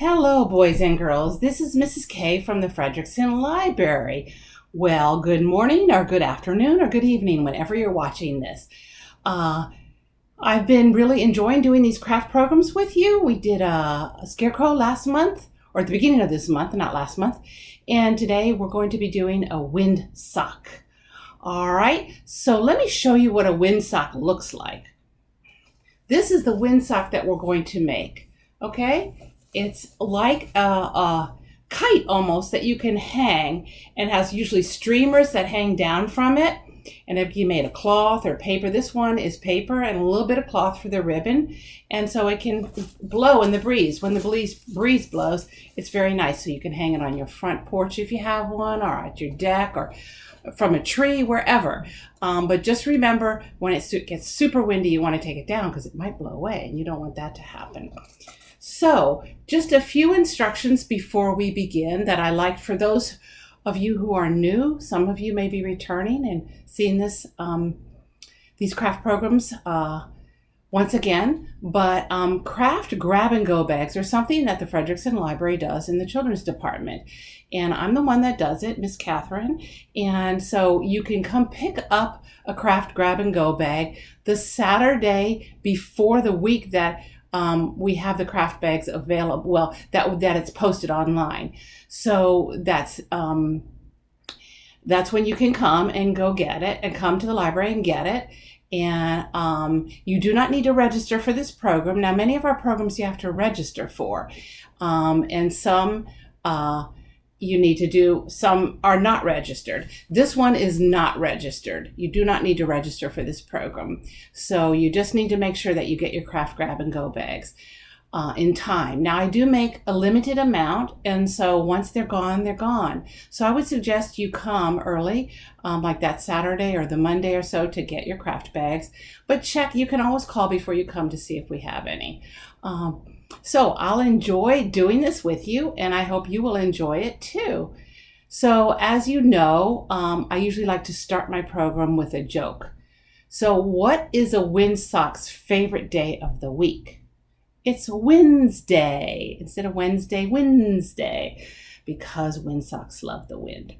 Hello, boys and girls. This is Mrs. K from the Frederickson Library. Well, good morning or good afternoon or good evening, whenever you're watching this. I've been really enjoying doing these craft programs with you. We did a scarecrow last month, or at the beginning of this month, not last month. And today we're going to be doing a windsock. All right, so let me show you what a windsock looks like. This is the windsock that we're going to make, okay? It's like a kite almost that you can hang, and has usually streamers that hang down from it. And if you made of cloth or paper, this one is paper and a little bit of cloth for the ribbon. And so it can blow in the breeze. When the breeze blows, it's very nice. So you can hang it on your front porch if you have one, or at your deck, or from a tree, wherever. But just remember, when it gets super windy, you want to take it down because it might blow away, and you don't want that to happen. So just a few instructions before we begin that I like for those of you who are new. Some of you may be returning and seeing these craft programs once again. But craft grab-and-go bags are something that the Frederickson Library does in the children's department. And I'm the one that does it, Miss Katharine. And so you can come pick up a craft grab-and-go bag the Saturday before the week that we have the craft bags available, well, that it's posted online. So that's when you can come and go get it, and come to the library and get it. And you do not need to register for this program. Now, many of our programs you have to register for, and some you need to do, some are not registered. This one is not registered. You do not need to register for this program. So you just need to make sure that you get your craft grab-and-go bags in time. Now, I do make a limited amount, and so once they're gone, they're gone. So I would suggest you come early, like that Saturday or the Monday or so, to get your craft bags. But check, you can always call before you come to see if we have any. So I'll enjoy doing this with you, and I hope you will enjoy it too. So as you know, I usually like to start my program with a joke. So what is a windsock's favorite day of the week? It's Wednesday. Instead of Wednesday, Wednesday, because windsocks love the wind.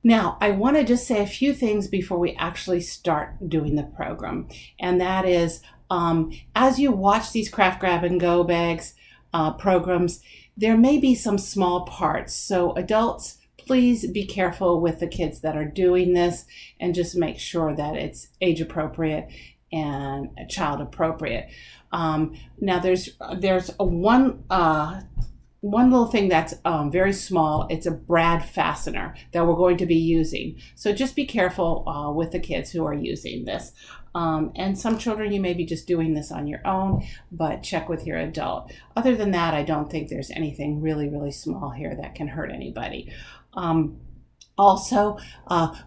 Now, I want to just say a few things before we actually start doing the program, and that is, as you watch these craft grab-and-go bags programs, there may be some small parts. So adults, please be careful with the kids that are doing this, and just make sure that it's age appropriate and child appropriate. Now, there's one little thing that's very small. It's a brad fastener that we're going to be using. So just be careful with the kids who are using this. And some children, you may be just doing this on your own, but check with your adult. Other than that, I don't think there's anything really, really small here that can hurt anybody. Also,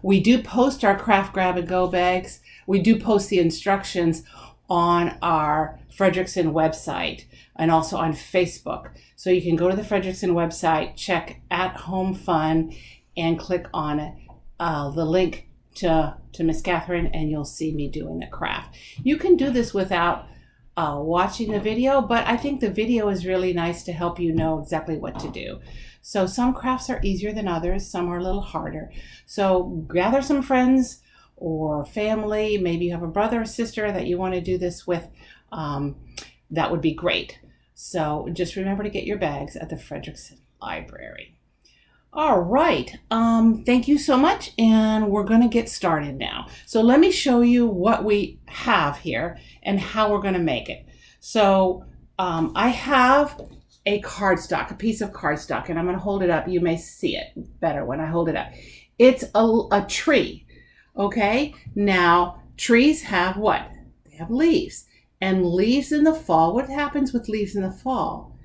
we do post our craft grab-and-go bags. We do post the instructions on our Frederickson website and also on Facebook. So you can go to the Frederickson website, check At Home Fun, and click on the link to Miss Katharine, and you'll see me doing the craft. You can do this without watching the video, but I think the video is really nice to help you know exactly what to do. So some crafts are easier than others, some are a little harder. So gather some friends or family, maybe you have a brother or sister that you want to do this with. That would be great. So just remember to get your bags at the Frederickson Library. All right, thank you so much, and we're going to get started now. So let me show you what we have here and how we're going to make it. So I have a cardstock, a piece of cardstock, and I'm going to hold it up. You may see it better when I hold it up. It's a tree, okay? Now, trees have what? They have leaves. And leaves in the fall, what happens with leaves in the fall?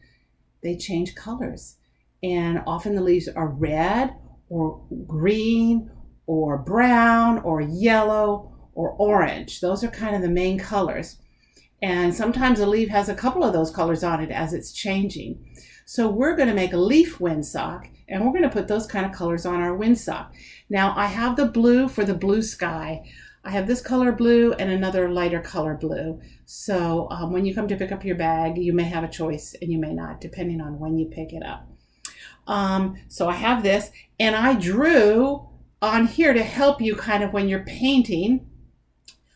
They change colors. And often the leaves are red or green or brown or yellow or orange. Those are kind of the main colors. And sometimes a leaf has a couple of those colors on it as it's changing. So we're going to make a leaf windsock, and we're going to put those kind of colors on our windsock. Now, I have the blue for the blue sky. I have this color blue and another lighter color blue. So when you come to pick up your bag, you may have a choice and you may not, depending on when you pick it up. So I have this, and I drew on here to help you kind of when you're painting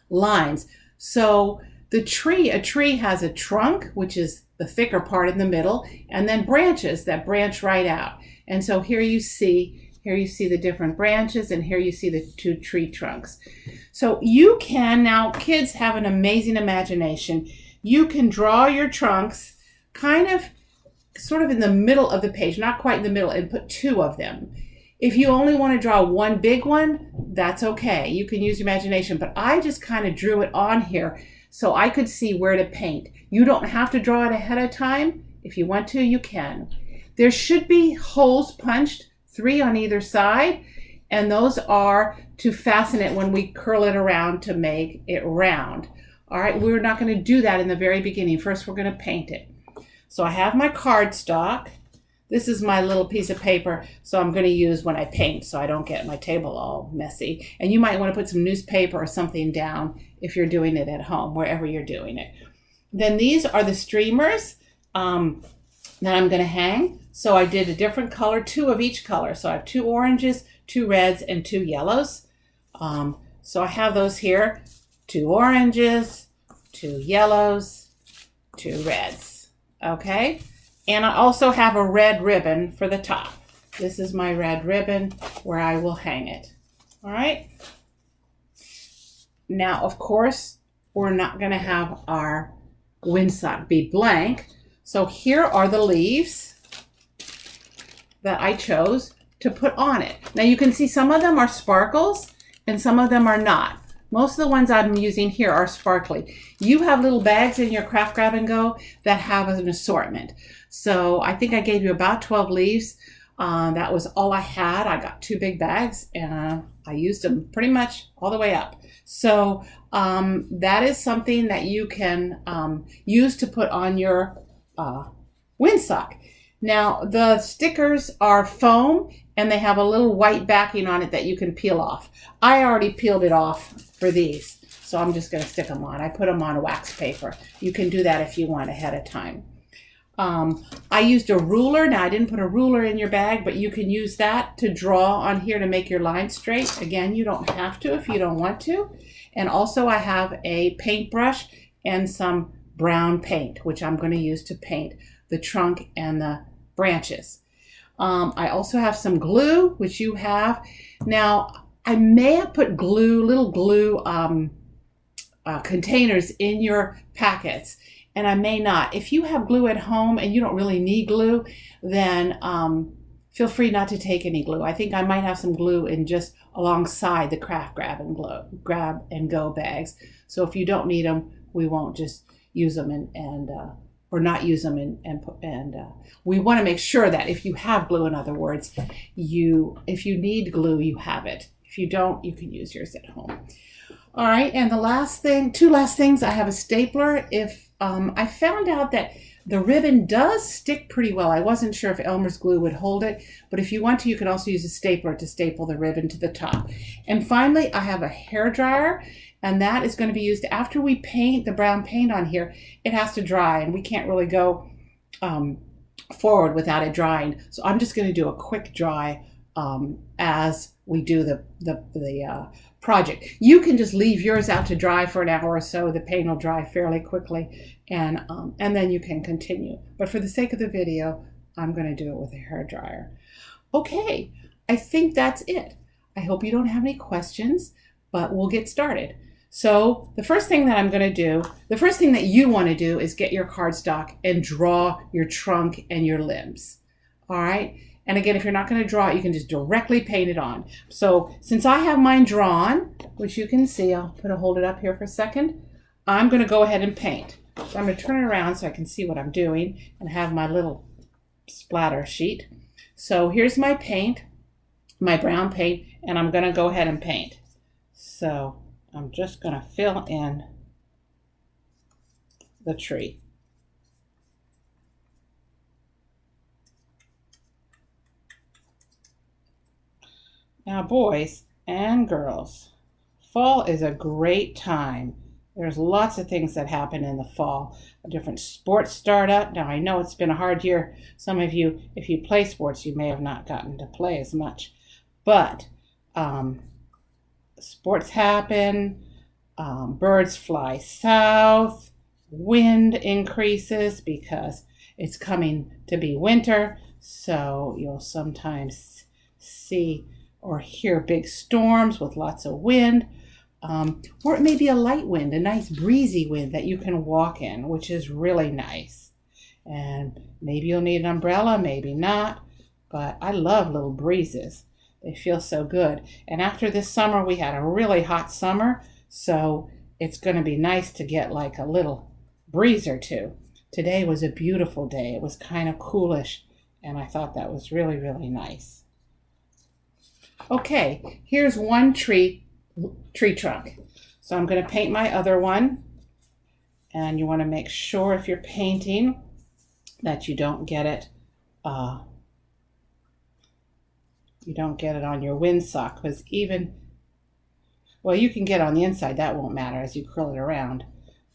lines. So a tree has a trunk, which is the thicker part in the middle, and then branches that branch right out. And so here you see the different branches, and here you see the two tree trunks. So you can, now kids have an amazing imagination. You can draw your trunks kind of sort of in the middle of the page, not quite in the middle, and put two of them. If you only want to draw one big one, that's okay. You can use your imagination, but I just kind of drew it on here so I could see where to paint. You don't have to draw it ahead of time. If you want to, you can. There should be holes punched, 3 on either side, and those are to fasten it when we curl it around to make it round. All right, we're not going to do that in the very beginning. First, we're going to paint it. So I have my cardstock. This is my little piece of paper, so I'm going to use when I paint so I don't get my table all messy. And you might want to put some newspaper or something down if you're doing it at home, wherever you're doing it. Then these are the streamers that I'm going to hang. So I did a different color, 2 of each color. So I have 2 oranges, 2 reds, and 2 yellows. So I have those here, 2 oranges, 2 yellows, 2 reds. Okay. And I also have a red ribbon for the top. This is my red ribbon where I will hang it. All right. Now, of course, we're not going to have our windsock be blank. So here are the leaves that I chose to put on it. Now you can see some of them are sparkles and some of them are not. Most of the ones I'm using here are sparkly. You have little bags in your Craft Grab and Go that have an assortment. So I think I gave you about 12 leaves. That was all I had. I got 2 big bags and I used them pretty much all the way up. So that is something that you can use to put on your windsock. Now the stickers are foam and they have a little white backing on it that you can peel off. I already peeled it off for these, so I'm just going to stick them on. I put them on wax paper. You can do that if you want ahead of time. I used a ruler. Now I didn't put a ruler in your bag, but you can use that to draw on here to make your line straight. Again, you don't have to if you don't want to. And also I have a paintbrush and some brown paint, which I'm going to use to paint the trunk and the branches. I also have some glue, which you have. Now, I may have put little glue containers in your packets, and I may not. If you have glue at home and you don't really need glue, then feel free not to take any glue. I think I might have some glue in just alongside the Craft Grab and Go bags. So if you don't need them, we won't just use them or not use them and we want to make sure that if you have glue, in other words, if you need glue, you have it. If you don't, you can use yours at home. All right, and the 2 last things, I have a stapler. If I found out that the ribbon does stick pretty well. I wasn't sure if Elmer's glue would hold it, but if you want to, you can also use a stapler to staple the ribbon to the top. And finally, I have a hairdryer. And that is going to be used after we paint the brown paint on here. It has to dry, and we can't really go forward without it drying. So I'm just going to do a quick dry as we do the project. You can just leave yours out to dry for an hour or so. The paint will dry fairly quickly, and then you can continue. But for the sake of the video, I'm going to do it with a hairdryer. Okay, I think that's it. I hope you don't have any questions, but we'll get started. So the first thing that I'm going to do, the first thing that you want to do is get your cardstock and draw your trunk and your limbs. All right. And again, if you're not going to draw it, you can just directly paint it on. So since I have mine drawn, which you can see, I'll hold it up here for a second. I'm going to go ahead and paint. So I'm going to turn it around so I can see what I'm doing and have my little splatter sheet. So here's my paint, my brown paint, and I'm going to go ahead and paint. So I'm just going to fill in the tree. Now, boys and girls, Fall is a great time. There's lots of things that happen in the fall. Different sports start up. Now, I know it's been a hard year. Some of you, if you play sports, you may have not gotten to play as much. But sports happen. Birds fly south. Wind increases because it's coming to be winter. So you'll sometimes see or hear big storms with lots of wind. Or it may be a light wind, a nice breezy wind that you can walk in, which is really nice. And maybe you'll need an umbrella, maybe not. But I love little breezes. They feel so good. And after this summer, we had a really hot summer. So it's going to be nice to get like a little breeze or two. Today was a beautiful day. It was kind of coolish. And I thought that was really, really nice. Okay, here's one tree trunk. So I'm going to paint my other one. And you want to make sure if you're painting that you don't get it on your windsock, because well, you can get on the inside, that won't matter as you curl it around,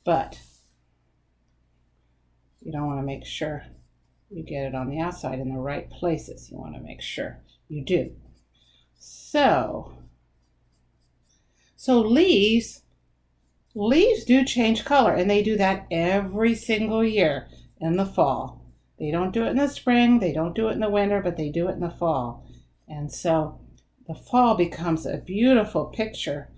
but you don't want to make sure you get it on the outside in the right places. You want to make sure you do. So leaves do change color, and they do that every single year in the fall. They don't do it in the spring, they don't do it in the winter, but they do it in the fall. And so the fall becomes a beautiful picture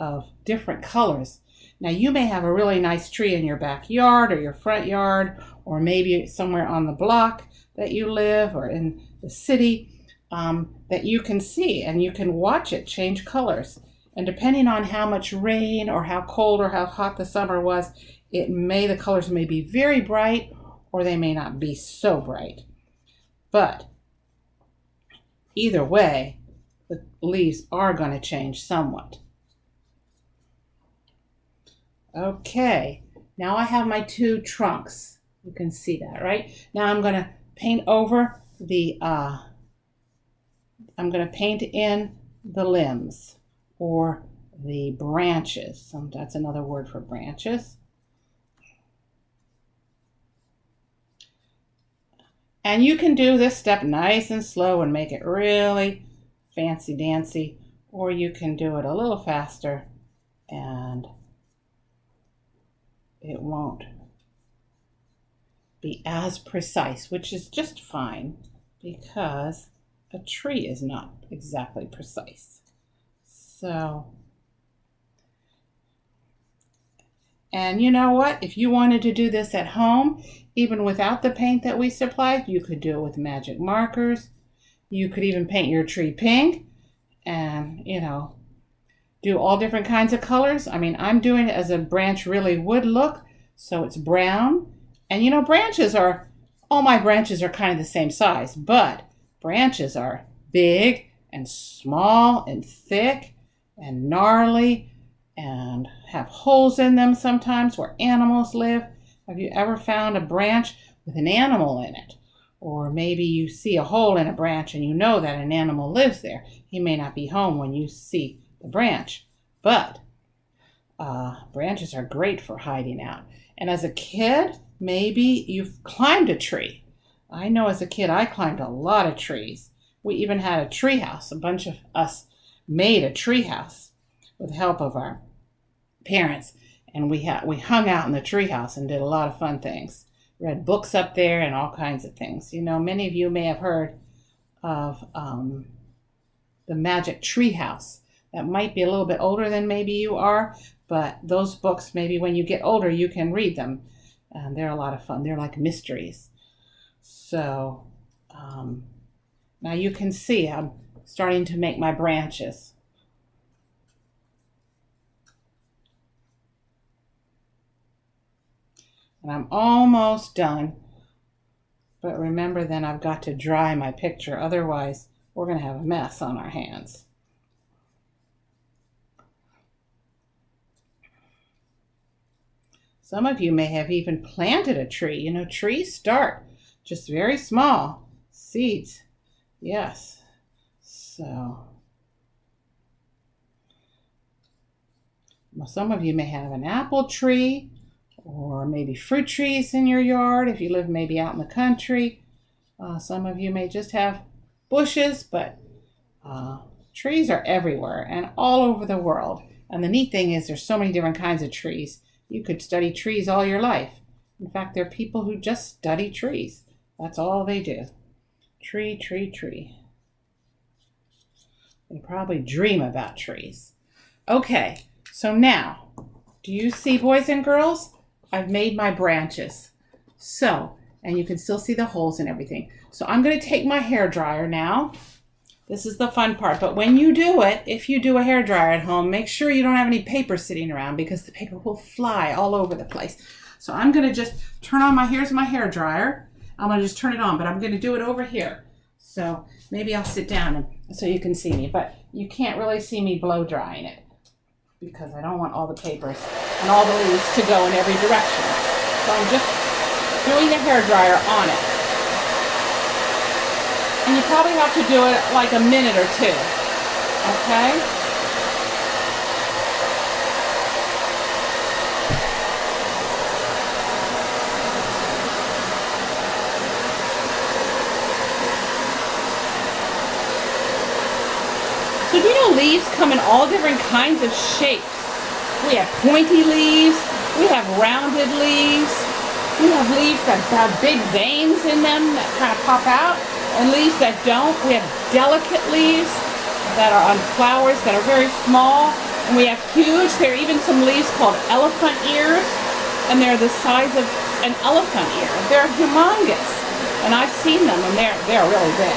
of different colors. Now, you may have a really nice tree in your backyard or your front yard, or maybe somewhere on the block that you live or in the city that you can see, and you can watch it change colors. And depending on how much rain or how cold or how hot the summer was, the colors may be very bright or they may not be so bright. But either way, the leaves are going to change somewhat. Okay, now I have my two trunks. You can see that, right? Now I'm going to paint over I'm going to paint in the limbs or the branches. That's another word for branches. And you can do this step nice and slow and make it really fancy-dancy, or you can do it a little faster and it won't be as precise, which is just fine because a tree is not exactly precise. And you know what? If you wanted to do this at home, even without the paint that we supplied, you could do it with magic markers. You could even paint your tree pink and, do all different kinds of colors. I mean, I'm doing it as a branch really would look, so it's brown. And all my branches are kind of the same size, but branches are big and small and thick and gnarly and have holes in them sometimes where animals live. Have you ever found a branch with an animal in it? Or maybe you see a hole in a branch and you know that an animal lives there. He may not be home when you see the branch, but branches are great for hiding out. And as a kid, maybe you've climbed a tree. I know as a kid, I climbed a lot of trees. We even had a tree house. A bunch of us made a tree house with the help of our parents. And we hung out in the tree house and did a lot of fun things. Read books up there and all kinds of things. Many of you may have heard of the Magic Tree House. That might be a little bit older than maybe you are, but those books, maybe when you get older, you can read them. And they're a lot of fun. They're like mysteries. So now you can see I'm starting to make my branches. And I'm almost done. But remember, then I've got to dry my picture. Otherwise, we're going to have a mess on our hands. Some of you may have even planted a tree. Trees start just very small seeds. Yes. So Some of you may have an apple tree or maybe fruit trees in your yard if you live maybe out in the country. Some of you may just have bushes, but trees are everywhere and all over the world. And the neat thing is there's so many different kinds of trees. You could study trees all your life. In fact, there are people who just study trees. That's all they do. Tree, tree, tree. They probably dream about trees. Okay, so now, do you see, boys and girls? I've made my branches. So, and you can still see the holes and everything. So I'm going to take my hairdryer now. This is the fun part, but when you do it, if you do a hairdryer at home, make sure you don't have any paper sitting around because the paper will fly all over the place. So I'm going to just turn on here's my hairdryer. I'm going to just turn it on, but I'm going to do it over here. So maybe I'll sit down so you can see me, but you can't really see me blow drying it because I don't want all the papers and all the leaves to go in every direction. So I'm just doing the hairdryer on it. And you probably have to do it like a minute or two, okay? So do you know leaves come in all different kinds of shapes? We have pointy leaves, we have rounded leaves, we have leaves that have big veins in them that kind of pop out, and leaves that don't. We have delicate leaves that are on flowers that are very small, and we have huge. There are even some leaves called elephant ears, and they're the size of an elephant ear. They're humongous, and I've seen them, and they're really big.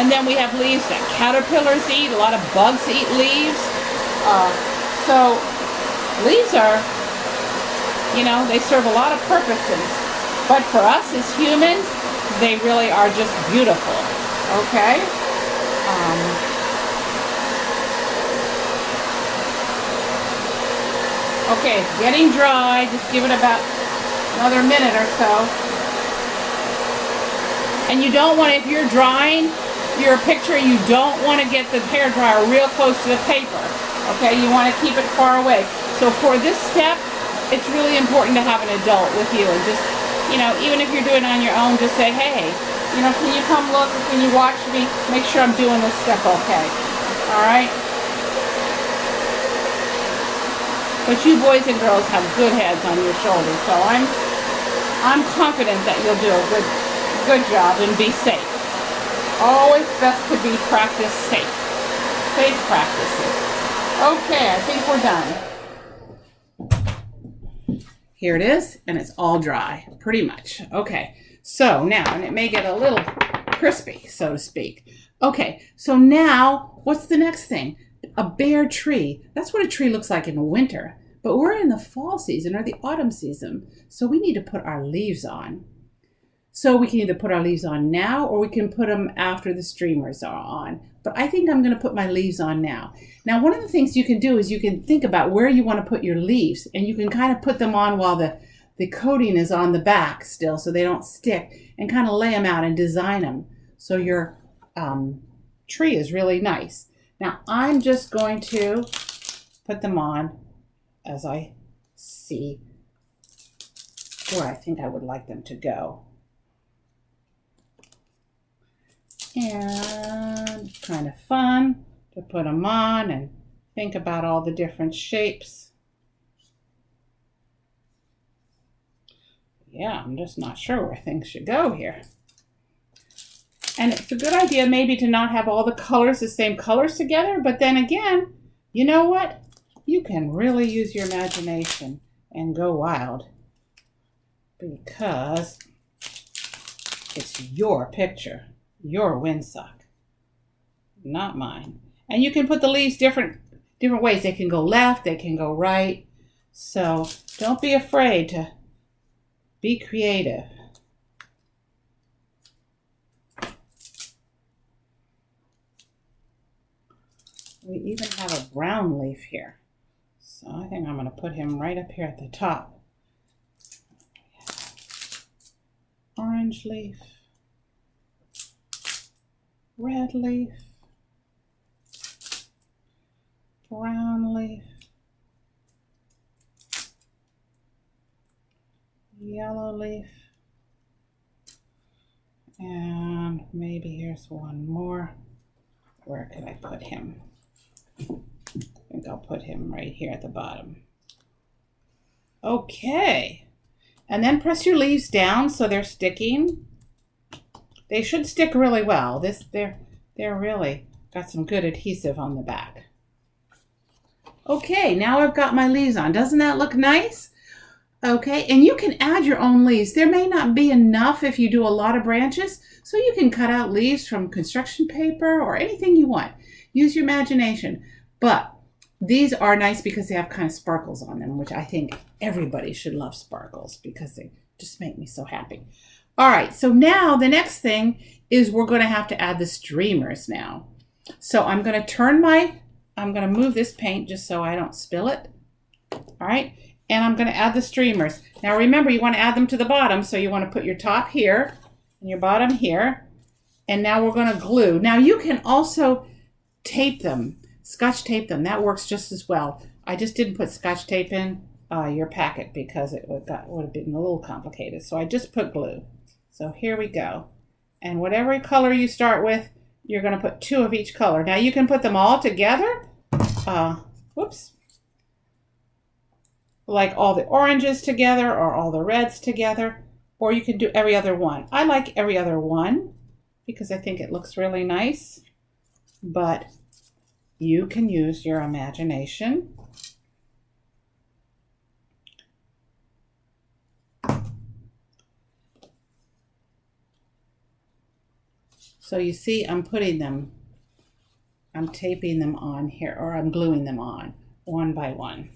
And then we have leaves that caterpillars eat. A lot of bugs eat leaves. So leaves are, they serve a lot of purposes. But for us as humans, they really are just beautiful. Okay? Okay, it's getting dry. Just give it about another minute or so. And you don't want, if you're drying your picture, you don't want to get the hairdryer real close to the paper. Okay, you want to keep it far away. So for this step, it's really important to have an adult with you, and just, even if you're doing it on your own, just say, hey, can you come look? Can you watch me? Make sure I'm doing this step okay. All right? But you boys and girls have good heads on your shoulders, so I'm confident that you'll do a good job and be safe. Always best to be practice safe. Safe practices. Okay, I think we're done. Here it is, and it's all dry, pretty much. Okay, so now, and it may get a little crispy, so to speak. Okay, so now, what's the next thing? A bare tree. That's what a tree looks like in winter. But we're in the fall season or the autumn season, so we need to put our leaves on. So we can either put our leaves on now or we can put them after the streamers are on. But I think I'm going to put my leaves on now. Now, one of the things you can do is you can think about where you want to put your leaves, and you can kind of put them on while the coating is on the back still so they don't stick, and kind of lay them out and design them so your tree is really nice. Now, I'm just going to put them on as I see where I think I would like them to go. And kind of fun to put them on and think about all the different shapes. Yeah, I'm just not sure where things should go here. And it's a good idea maybe to not have all the colors the same colors together, but then again, you know what? You can really use your imagination and go wild because it's your picture. Your Windsock, not mine. And you can put the leaves different ways. They can go left, they can go right. So don't be afraid to be creative. We even have a brown leaf here. So I think I'm going to put him right up here at the top. Orange leaf. Red leaf, brown leaf, And maybe here's one more. Where can I put him? I think I'll put him right here at the bottom. Okay. And then press your leaves down so they're sticking. They should stick really well. They're really got some good adhesive on the back. Okay, now I've got my leaves on. Doesn't that look nice? Okay, and you can add your own leaves. There may not be enough if you do a lot of branches, so you can cut out leaves from construction paper or anything you want. Use your imagination. But these are nice because they have kind of sparkles on them, which I think everybody should love sparkles because they just make me so happy. All right, so now the next thing is we're going to have to add the streamers now. So I'm going to move this paint just so I don't spill it. All right. And I'm going to add the streamers. Now remember, you want to add them to the bottom, so you want to put your top here and your bottom here. And now we're going to glue. Now you can also tape them, scotch tape them. That works just as well. I just didn't put scotch tape in your packet because it would have been a little complicated. So I just put glue. So here we go. And whatever color you start with, you're going to put 2 of each color. Now you can put them all together. Whoops. Like all the oranges together or all the reds together, or you can do every other one. I like every other one because I think it looks really nice, but you can use your imagination. So you see I'm taping them on here, or I'm gluing them on one by one.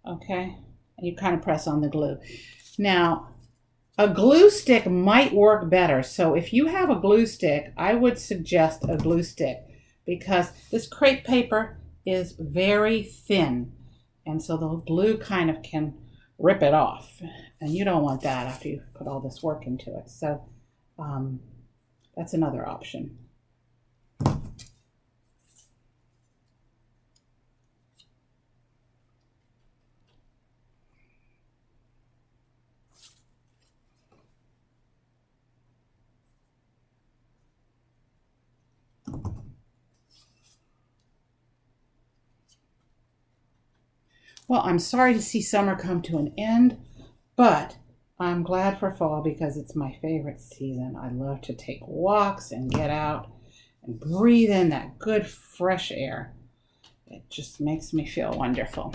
Okay, and you kind of press on the glue. Now, a glue stick might work better. So if you have a glue stick, I would suggest a glue stick because this crepe paper is very thin. And so the glue kind of can rip it off. And you don't want that after you put all this work into it. So that's another option. Well, I'm sorry to see summer come to an end, but I'm glad for fall because it's my favorite season. I love to take walks and get out and breathe in that good fresh air. It just makes me feel wonderful.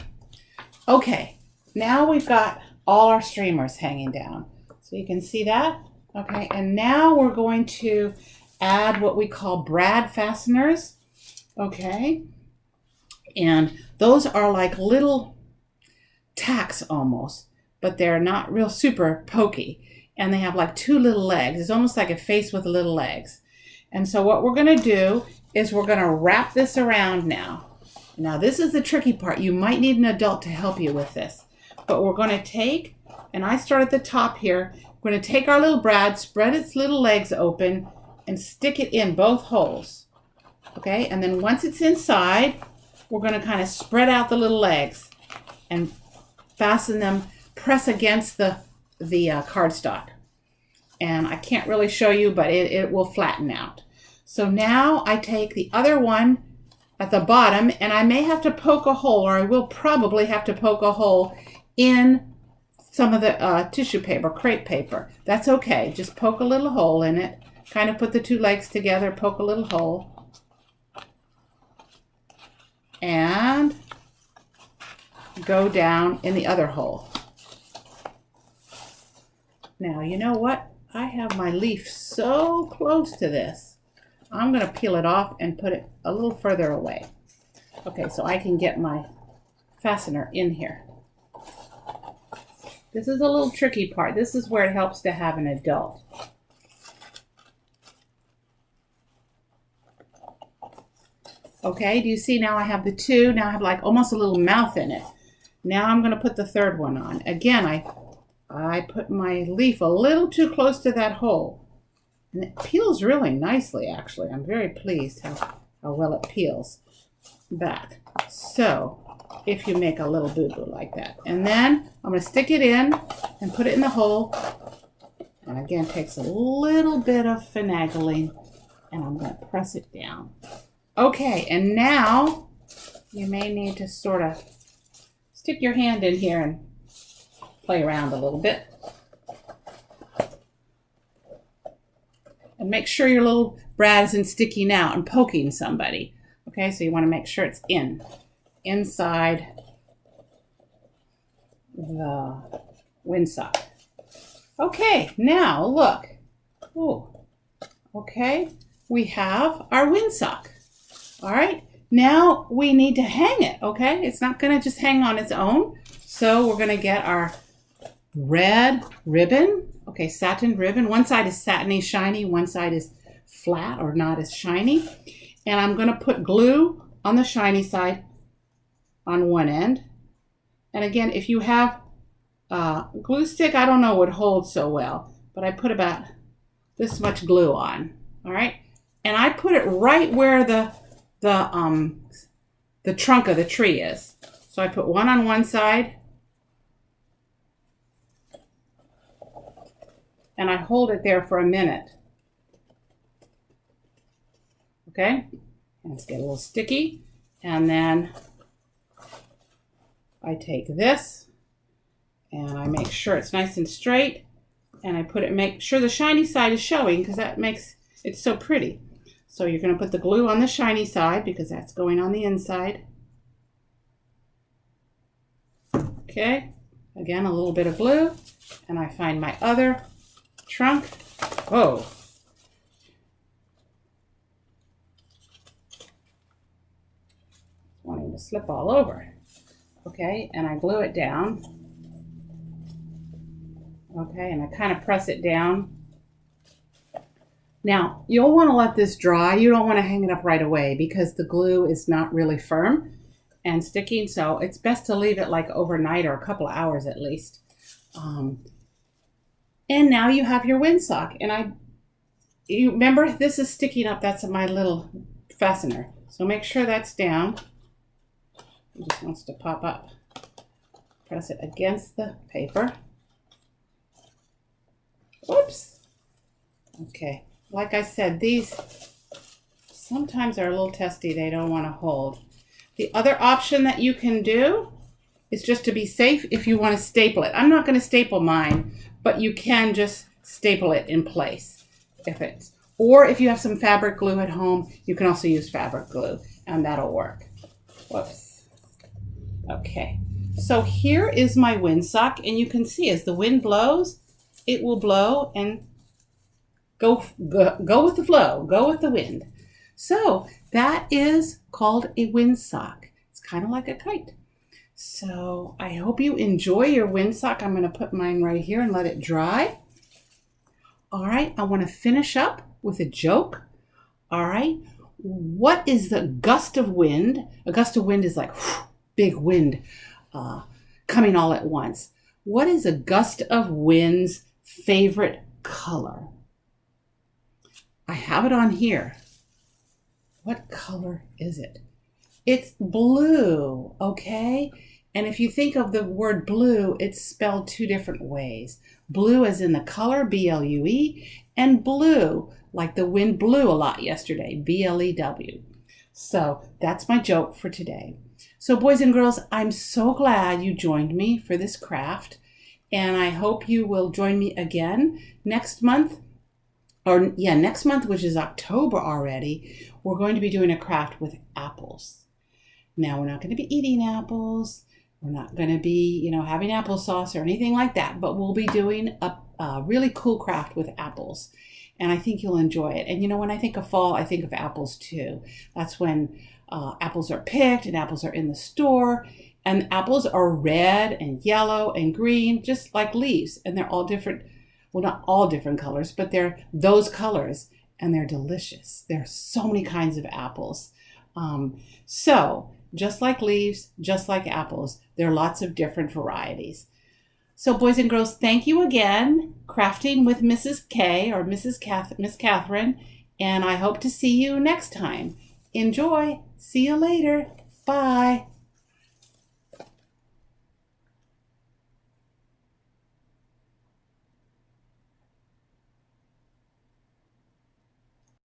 Okay, now we've got all our streamers hanging down. So you can see that. Okay, and now we're going to add what we call brad fasteners. Okay, and those are like little tacks almost, but they're not real super pokey. And they have like 2 little legs. It's almost like a face with little legs. And so what we're going to do is we're going to wrap this around now. Now this is the tricky part. You might need an adult to help you with this. But we're going to take, and I start at the top here, we're going to take our little brad, spread its little legs open, and stick it in both holes. Okay, and then once it's inside, we're going to kind of spread out the little legs and fasten them, press against the cardstock. And I can't really show you, but it will flatten out. So now I take the other one at the bottom, and I may have to poke a hole, or I will probably have to poke a hole in some of the tissue paper, crepe paper. That's okay. Just poke a little hole in it. Kind of put the 2 legs together, poke a little hole. And go down in the other hole. Now, you know what? I have my leaf so close to this. I'm going to peel it off and put it a little further away. Okay, so I can get my fastener in here. This is a little tricky part. This is where it helps to have an adult. Okay, do you see now I have the 2? Now I have like almost a little mouth in it. Now I'm going to put the 3rd one on. Again, I put my leaf a little too close to that hole. And it peels really nicely, actually. I'm very pleased how well it peels back. So, if you make a little boo-boo like that. And then I'm going to stick it in and put it in the hole. And again, it takes a little bit of finagling, and I'm going to press it down. Okay, and now you may need to sort of stick your hand in here and play around a little bit. And make sure your little brad isn't sticking out and poking somebody. Okay, so you want to make sure it's inside the windsock. Okay, now look. Ooh. Okay, we have our windsock. All right, now we need to hang it, okay? It's not gonna just hang on its own. So we're gonna get our red ribbon, okay, satin ribbon. One side is satiny, shiny, one side is flat or not as shiny. And I'm gonna put glue on the shiny side on one end. And again, if you have glue stick, I don't know would hold so well, but I put about this much glue on, all right? And I put it right where the trunk of the tree is. So I put one on one side, and I hold it there for a minute. Okay, and it's get a little sticky, and then I take this and I make sure it's nice and straight, and I put it, make sure the shiny side is showing because that makes it so pretty. So you're going to put the glue on the shiny side because that's going on the inside. Okay, again, a little bit of glue, and I find my other trunk. Whoa. Wanting to slip all over. Okay, and I glue it down. Okay, and I kind of press it down. Now, you'll want to let this dry. You don't want to hang it up right away because the glue is not really firm and sticking, so it's best to leave it like overnight or a couple of hours at least. And now you have your windsock. And you remember, this is sticking up. That's my little fastener. So make sure that's down. It just wants to pop up. Press it against the paper. Oops. Okay. Like I said, these sometimes are a little testy. They don't want to hold. The other option that you can do is just to be safe if you want to staple it. I'm not going to staple mine, but you can just staple it in place. Or if you have some fabric glue at home, you can also use fabric glue, and that'll work. Whoops. Okay. So here is my windsock, and you can see as the wind blows, it will blow and go with the flow, go with the wind. So that is called a windsock. It's kind of like a kite. So I hope you enjoy your windsock. I'm going to put mine right here and let it dry. All right, I want to finish up with a joke. All right, what is the gust of wind? A gust of wind is like big wind coming all at once. What is a gust of wind's favorite color? I have it on here. What color is it? It's blue, okay? And if you think of the word blue, it's spelled two different ways. Blue as in the color, B-L-U-E, and blue, like the wind blew a lot yesterday, B-L-E-W. So that's my joke for today. So boys and girls, I'm so glad you joined me for this craft, and I hope you will join me again next month. Next month, which is October already, we're going to be doing a craft with apples. Now, we're not going to be eating apples. We're not going to be, having applesauce or anything like that, but we'll be doing a really cool craft with apples. And I think you'll enjoy it. And when I think of fall, I think of apples too. That's when apples are picked and apples are in the store. And apples are red and yellow and green, just like leaves. And they're all different. Well, not all different colors, but they're those colors, and they're delicious. There are so many kinds of apples. So just like leaves, just like apples, there are lots of different varieties. So boys and girls, thank you again. Crafting with Mrs. K or Miss Katharine, and I hope to see you next time. Enjoy. See you later. Bye.